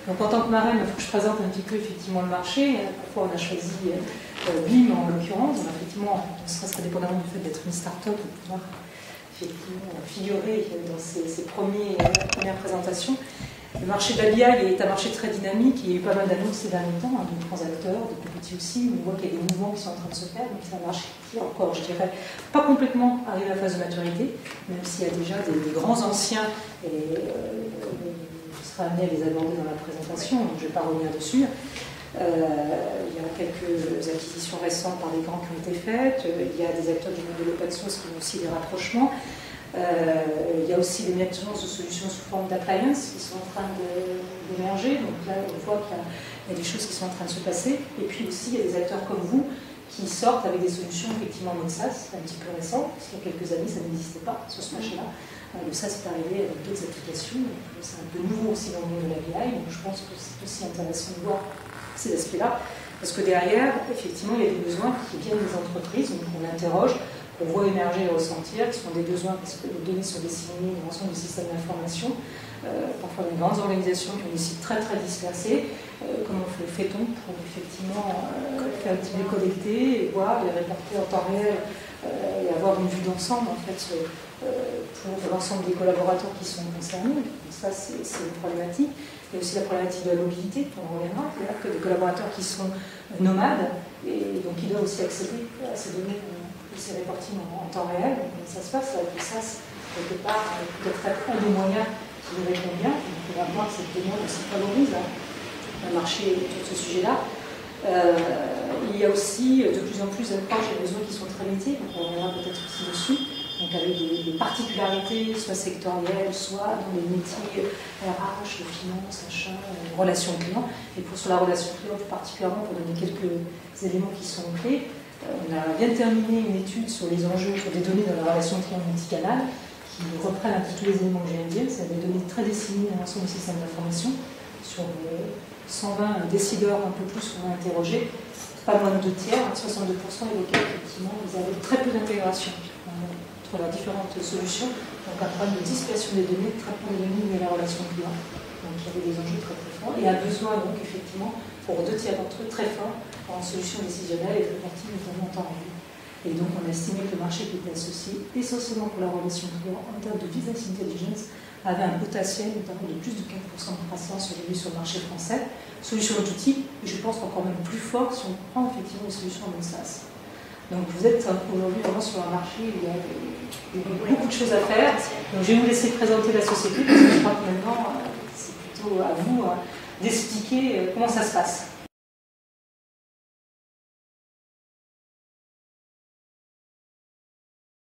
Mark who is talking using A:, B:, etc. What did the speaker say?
A: Donc en tant que marraine, il faut que je présente un petit peu effectivement le marché. Parfois on a choisi BIM en l'occurrence. Donc effectivement, ce serait dépendamment du fait d'être une start-up pour pouvoir effectivement figurer dans ces premières présentations. Le marché de la BI est un marché très dynamique. Il y a eu pas mal d'annonces ces derniers temps, de grands acteurs, de plus petits aussi. On voit qu'il y a des mouvements qui sont en train de se faire. Donc c'est un marché qui est encore, je dirais, pas complètement arrivé à la phase de maturité, même s'il y a déjà des grands anciens, et je serai amené à les aborder dans la présentation, donc je ne vais pas revenir dessus. Il y a quelques acquisitions récentes par les grands qui ont été faites. Il y a des acteurs du monde de l'open source qui ont aussi des rapprochements. Il y a aussi l'émergence de solutions sous forme d'appliance qui sont en train d'émerger. Donc là, on voit qu'il y a des choses qui sont en train de se passer. Et puis aussi, il y a des acteurs comme vous qui sortent avec des solutions effectivement en mode SaaS, un petit peu récent, parce qu'il y a quelques années, ça n'existait pas sur ce marché-là. Le SaaS est arrivé avec d'autres applications. C'est un peu nouveau aussi dans le monde de la BI. Donc je pense que c'est aussi intéressant de voir ces aspects-là. Parce que derrière, effectivement, il y a des besoins qui viennent des entreprises. Donc on interroge. On voit émerger et ressentir, qui sont des besoins, parce que les données sont disséminées dans l'ensemble du système d'information, parfois dans de grandes organisations qui ont des sites très très dispersés. Comment fait-on pour effectivement faire un petit peu collecter et voir, les reporter en temps réel et avoir une vue d'ensemble en fait, pour l'ensemble des collaborateurs qui sont concernés. Donc ça, c'est une problématique. Il y a aussi la problématique de la mobilité, on reviendra, c'est-à-dire que des collaborateurs qui sont nomades et donc qui doivent aussi accéder à ces données. Ces reporting en temps réel, donc ça se passe avec le SaaS, quelque part, peut-être un des moyens qui nous répond bien. Donc on va voir que cette demande aussi favorise un marché sur ce sujet-là. Il y a aussi de plus en plus d'approches et besoins qui sont très métiers, donc on reviendra peut-être aussi dessus, donc avec des particularités, soit sectorielles, soit dans les métiers RH, finance, achat, relations clients. Et sur la relation client, plus particulièrement, pour donner quelques éléments qui sont clés. On a bien terminé une étude sur les enjeux sur des données dans la relation client multicanal qui reprennent un petit peu les éléments que je viens de dire. C'est des données très disséminées dans l'ensemble du système d'information. Sur 120 décideurs un peu plus qu'on a interrogés, pas moins de 2 tiers, 62% évoquaient effectivement qu'ils avaient très peu d'intégration entre leurs différentes solutions. Donc un problème de dispersion des données, de traitement des données liées à la relation client. Donc il y avait des enjeux très très forts. Et un besoin donc effectivement pour 2 tiers d'entre eux très fort en solutions décisionnelles et de réparties notamment en temps réel. Et donc on a estimé que le marché qui était associé essentiellement pour la relation client en termes de business intelligence avait un potentiel notamment de plus de 4% de croissance aujourd'hui sur le marché français. Solutions de tout type, et je pense encore même plus fort si on prend effectivement les solutions en mode SaaS. Donc vous êtes aujourd'hui vraiment sur un marché où il y a beaucoup de choses à faire. Donc je vais vous laisser présenter la société parce que je crois que maintenant c'est plutôt à vous d'expliquer comment ça se passe.